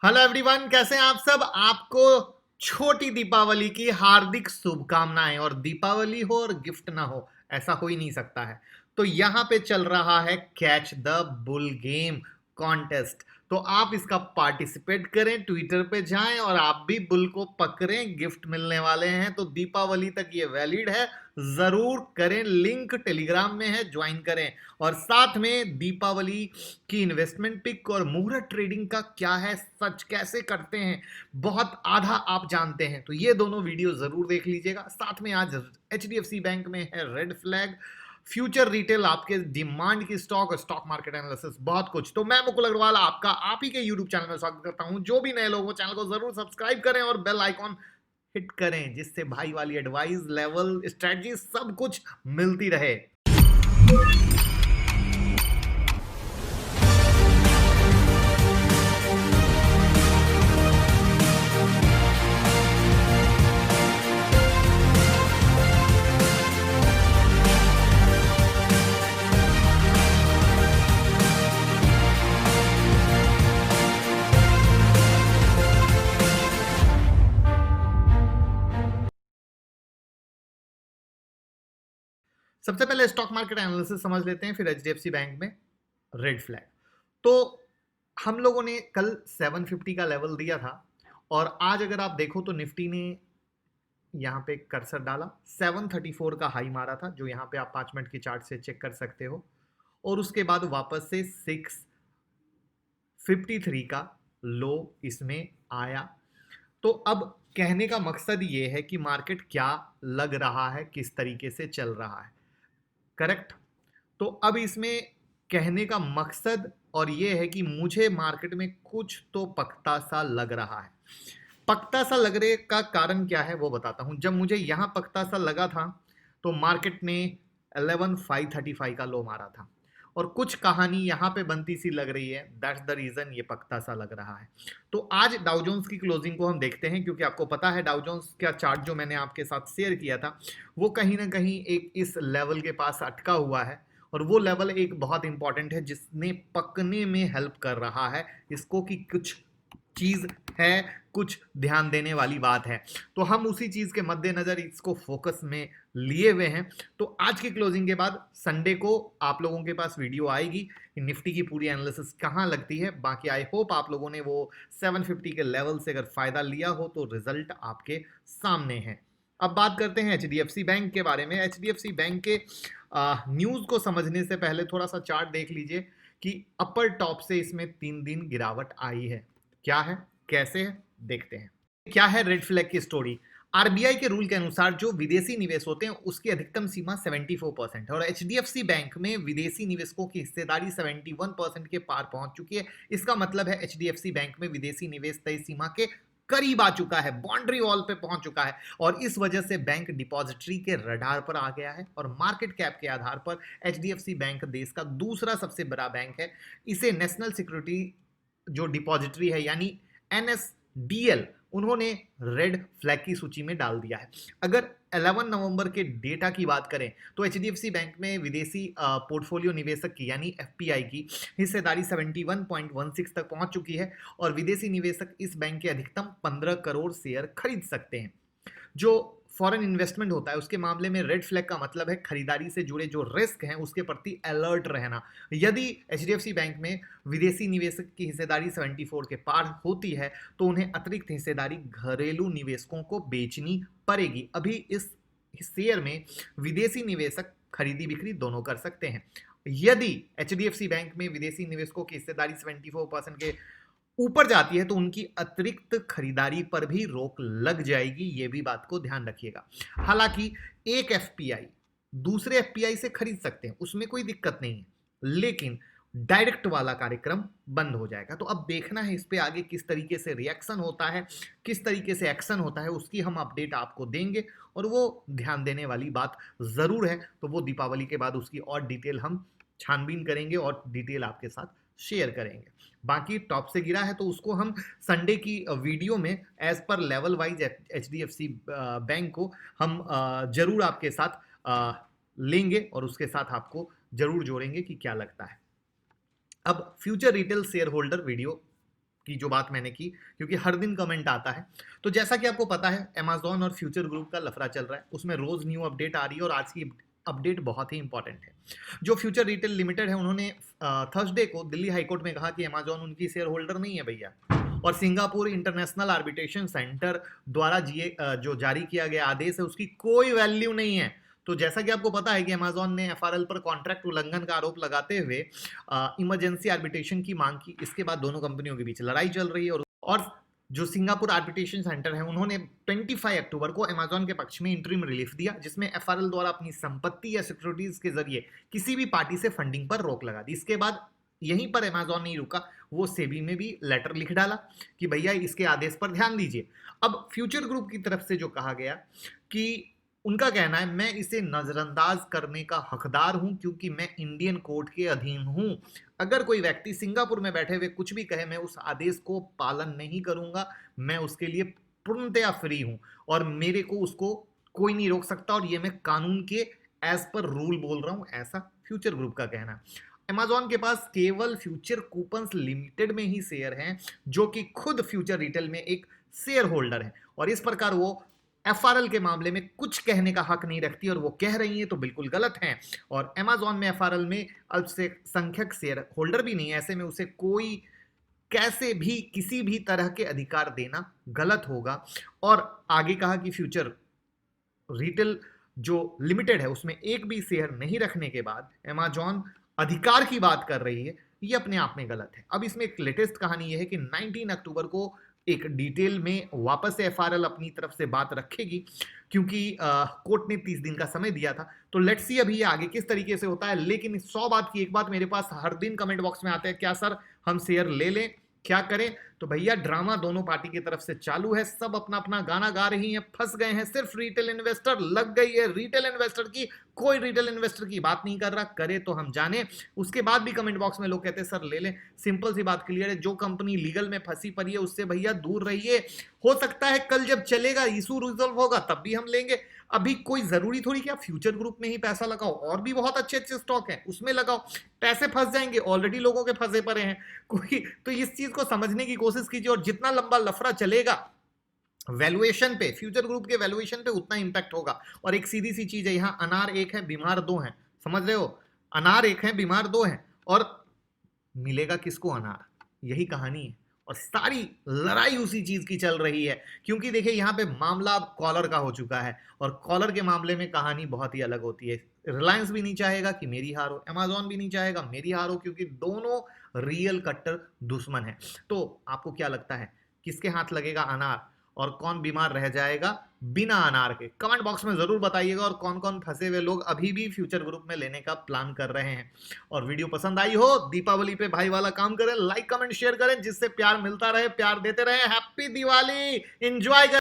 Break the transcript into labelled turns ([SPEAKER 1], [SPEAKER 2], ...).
[SPEAKER 1] Hello everyone, कैसे हैं आप सब। आपको छोटी दीपावली की हार्दिक शुभकामनाएं। और दीपावली हो और गिफ्ट ना हो, ऐसा हो ही नहीं सकता है। तो यहां पे चल रहा है catch the bull game contest. तो आप इसका पार्टिसिपेट करें, ट्विटर पे जाएं और आप भी बुल को पकड़ें, गिफ्ट मिलने वाले हैं। तो दीपावली तक ये वैलिड है, जरूर करें। लिंक टेलीग्राम में है, ज्वाइन करें। और साथ में दीपावली की इन्वेस्टमेंट पिक और मुहूर्त ट्रेडिंग का क्या है, सच कैसे करते हैं, बहुत आधा आप जानते हैं। तो ये दोनों वीडियो जरूर देख लीजिएगा। साथ में आज एचडीएफसी बैंक में है रेड फ्लैग, फ्यूचर रिटेल, आपके डिमांड की स्टॉक और स्टॉक मार्केट एनालिसिस, बहुत कुछ। तो मैं मुकुल अग्रवाल आपका आप ही के यूट्यूब चैनल में स्वागत करता हूं। जो भी नए लोग हो, चैनल को जरूर सब्सक्राइब करें और बेल आइकॉन हिट करें, जिससे भाई वाली एडवाइस, लेवल, स्ट्रेटजी सब कुछ मिलती रहे। सबसे पहले स्टॉक मार्केट एनालिसिस समझ लेते हैं, फिर एचडीएफसी बैंक में रेड फ्लैग। तो हम लोगों ने कल 750 का लेवल दिया था, और आज अगर आप देखो तो निफ्टी ने यहाँ पे कर्सर डाला, 734 का हाई मारा था, जो यहाँ पे आप 5 मिनट की चार्ट से चेक कर सकते हो। और उसके बाद वापस से 653 का लो इसमें आया। तो अब कहने का मकसद ये है कि मार्केट क्या लग रहा है, किस तरीके से चल रहा है, करेक्ट। तो अब इसमें कहने का मकसद और ये है कि मुझे मार्केट में कुछ तो पकता सा लग रहा है। पकता सा लगने का कारण क्या है वो बताता हूं। जब मुझे यहां पकता सा लगा था तो मार्केट ने 11535 का लो मारा था, और कुछ कहानी यहां पे बनती सी लग रही है। दैट्स द रीजन ये पकता सा लग रहा है। तो आज डाउजोन्स की क्लोजिंग को हम देखते हैं, क्योंकि आपको पता है डाउजोन्स का चार्ट जो मैंने आपके साथ शेयर किया था वो कहीं ना कहीं एक इस लेवल के पास अटका हुआ है। और वो लेवल एक बहुत इंपॉर्टेंट है, जिसने पकने में हेल्प कर रहा है इसको, कि कुछ चीज है, कुछ ध्यान देने वाली बात है। तो हम उसी चीज के मद्देनजर इसको फोकस में लिए हुए हैं। तो आज की क्लोजिंग के बाद संडे को आप लोगों के पास वीडियो आएगी कि निफ्टी की पूरी एनालिसिस कहां लगती है। बाकी आई होप आप लोगों ने वो 750 के लेवल से अगर फायदा लिया हो तो रिजल्ट आपके सामने है। अब बात करते हैं एचडीएफसी बैंक के बारे में। एचडीएफसी बैंक के न्यूज को समझने से पहले थोड़ा सा चार्ट देख लीजिए कि अपर टॉप से इसमें 3 दिन गिरावट आई है। क्या है, कैसे है, देखते हैं। क्या है रेड फ्लैग की स्टोरी। आरबीआई के रूल के अनुसार जो विदेशी निवेश होते हैं उसकी अधिकतम सीमा 74% है, और एचडीएफसी बैंक में विदेशी निवेशकों की हिस्सेदारी 71% के पार पहुंच चुकी है। इसका मतलब है एचडीएफसी बैंक में विदेशी निवेश तय सीमा के करीब आ चुका है, बाउंड्री वॉल पे पहुंच चुका है। और इस वजह से बैंक डिपॉजिटरी के रडार पर आ गया है, और मार्केट कैप के आधार पर एचडीएफसी बैंक देश का दूसरा सबसे बड़ा बैंक है। इसे नेशनल सिक्योरिटी जो डिपॉजिटरी है यानी एनएसडीएल, उन्होंने रेड फ्लैग की सूची में डाल दिया है। अगर 11 नवंबर के डेटा की बात करें तो एचडीएफसी बैंक में विदेशी पोर्टफोलियो निवेशक की यानी एफपीआई की हिस्सेदारी 71.16 तक पहुंच चुकी है, और विदेशी निवेशक इस बैंक के अधिकतम 15 करोड़ शेयर खरीद सकते हैं। जो फॉरेन इन्वेस्टमेंट होता है उसके मामले में रेड फ्लैग का मतलब है खरीदारी से जुड़े जो रिस्क हैं उसके प्रति अलर्ट रहना। यदि एचडीएफसी बैंक में विदेशी निवेशक की हिस्सेदारी 74 के पार होती है तो उन्हें अतिरिक्त हिस्सेदारी घरेलू निवेशकों को बेचनी पड़ेगी। अभी इस शेयर में विदेशी निवेशक खरीदी बिक्री दोनों कर सकते हैं। यदि एचडीएफसी बैंक में विदेशी निवेशकों की हिस्सेदारी 74% के ऊपर जाती है तो उनकी अतिरिक्त खरीदारी पर भी रोक लग जाएगी, ये भी बात को ध्यान रखिएगा। हालांकि एक एफपीआई दूसरे एफपीआई से खरीद सकते हैं, उसमें कोई दिक्कत नहीं है, लेकिन डायरेक्ट वाला कार्यक्रम बंद हो जाएगा। तो अब देखना है इस पे आगे किस तरीके से रिएक्शन होता है, किस तरीके से एक्शन होता है, उसकी हम अपडेट आपको देंगे, और वो ध्यान देने वाली बात जरूर है। तो वो दीपावली के बाद उसकी और डिटेल हम छानबीन करेंगे और डिटेल आपके साथ शेयर करेंगे। बाकी टॉप से गिरा है तो उसको हम संडे की वीडियो में as per level wise HDFC bank को हम जरूर आपके साथ लेंगे, और उसके साथ आपको जरूर जोड़ेंगे कि क्या लगता है। अब future retail share holder video की जो बात मैंने की, क्योंकि हर दिन कमेंट आता है। तो जैसा कि आपको पता है अमेज़न और फ्यूचर ग्रुप का लफड़ा चल रहा है, उसमें रोज न्यू अपडेट आ रही है और आज की अपडेट बहुत ही इंपॉर्टेंट है। जो फ्यूचर रिटेल लिमिटेड है उन्होंने थर्सडे को दिल्ली हाईकोर्ट में कहा कि अमेज़न उनकी शेयर होल्डर नहीं है भैया, और सिंगापुर इंटरनेशनल आर्बिट्रेशन सेंटर द्वारा जो जारी किया गया आदेश है उसकी कोई वैल्यू नहीं है। तो जैसा कि आपको पता है कि अमेज़न ने एफआरएल पर कॉन्ट्रैक्ट उल्लंघन का आरोप लगाते हुए इमरजेंसी आर्बिट्रेशन की मांग की। इसके बाद दोनों कंपनियों के बीच लड़ाई चल रही है, और जो सिंगापुर आर्बिट्रेशन सेंटर है उन्होंने 25 अक्टूबर को अमेज़न के पक्ष में इंटरिम रिलीफ दिया, जिसमें एफआरएल द्वारा अपनी संपत्ति या सिक्योरिटीज के जरिए किसी भी पार्टी से फंडिंग पर रोक लगा दी। इसके बाद यहीं पर अमेज़न नहीं रुका, वो सेबी में भी लेटर लिख डाला कि भैया इसके आदेश पर ध्यान दीजिए। अब फ्यूचर ग्रुप की तरफ से जो कहा गया कि उनका कहना है मैं इसे नजरअंदाज करने का हकदार हूं क्योंकि मैं इंडियन कोर्ट के अधीन हूं। अगर कोई व्यक्ति सिंगापुर में बैठे हुए कुछ भी कहे मैं उस आदेश को पालन नहीं करूंगा, मैं उसके लिए पूर्णतया फ्री हूं और मेरे को उसको कोई नहीं रोक सकता, और ये मैं कानून के एज पर रूल बोल रहा हूं, ऐसा फ्यूचर ग्रुप का कहना है। अमेज़न के पास केवल फ्यूचर कूपन्स लिमिटेड में ही शेयर हैं, जो कि खुद फ्यूचर रिटेल में एक शेयर होल्डर है, और इस प्रकार वो एफआरएल के मामले में कुछ कहने का हक नहीं रखती, और वो कह रही है तो बिल्कुल गलत है। और अमेज़न में एफआरएल में अल्पसंख्यक शेयर होल्डर भी नहीं है, ऐसे में उसे कोई कैसे भी किसी भी तरह के अधिकार देना गलत होगा। और आगे कहा कि फ्यूचर रिटेल जो लिमिटेड है उसमें एक भी शेयर नहीं रखने के बाद अमेज़न अधिकार की बात कर रही है, ये अपने आप में गलत है। अब इसमें एक लेटेस्ट कहानी यह है कि 19 अक्टूबर को एक डिटेल में वापस से एफआरएल अपनी तरफ से बात रखेगी, क्योंकि कोर्ट ने 30 दिन का समय दिया था। तो लेट्स सी अभी आगे किस तरीके से होता है। लेकिन 100 बात की एक बात मेरे पास हर दिन कमेंट बॉक्स में आते हैं, क्या सर हम शेयर ले लें, क्या करें? तो भैया ड्रामा दोनों पार्टी की तरफ से चालू है, सब अपना अपना गाना गा रही हैं, फंस गए हैं, सिर्फ रिटेल इन्वेस्टर लग गई है रिटेल इन्वेस्टर की। कोई रिटेल इन्वेस्टर की बात नहीं कर रहा, करे तो हम जाने। उसके बाद भी कमेंट बॉक्स में लोग कहते हैं सर ले लें। सिंपल सी बात क्लियर है, जो कंपनी लीगल में फंसी पड़ी है उससे भैया दूर रहिए। हो सकता है कल जब चलेगा इशू रिजॉल्व होगा तब भी हम लेंगे, अभी कोई जरूरी थोड़ी कि आप फ्यूचर ग्रुप में ही पैसा लगाओ, और भी बहुत अच्छे अच्छे स्टॉक हैं उसमें लगाओ, पैसे फंस जाएंगे, ऑलरेडी लोगों के फंसे पड़े हैं। कोई तो इस चीज को समझने की कोशिश कीजिए, और जितना लंबा लफड़ा चलेगा वैल्यूएशन पे, फ्यूचर ग्रुप के वैल्यूएशन पे उतना इंपैक्ट होगा। और एक सीधी सी चीज है, यहां अनार एक है बीमार दो हैं, समझ रहे हो? अनार एक है बीमार दो हैं, और मिलेगा किसको अनार, यही कहानी है। और सारी लड़ाई उसी चीज की चल रही है, क्योंकि देखिए यहाँ पे मामला कॉलर का हो चुका है, और कॉलर के मामले में कहानी बहुत ही अलग होती है। रिलायंस भी नहीं चाहेगा कि मेरी हार हो, अमेज़न भी नहीं चाहेगा मेरी हार हो, क्योंकि दोनों रियल कट्टर दुश्मन है। तो आपको क्या लगता है किसके हाथ लगेगा अनार, और कौन बीमार रह जाएगा बिना अनार के? कमेंट बॉक्स में जरूर बताइएगा, और कौन कौन फंसे हुए लोग अभी भी फ्यूचर ग्रुप में लेने का प्लान कर रहे हैं। और वीडियो पसंद आई हो, दीपावली पे भाई वाला काम करें, लाइक कमेंट शेयर करें, जिससे प्यार मिलता रहे, प्यार देते रहे। Happy Diwali, enjoy.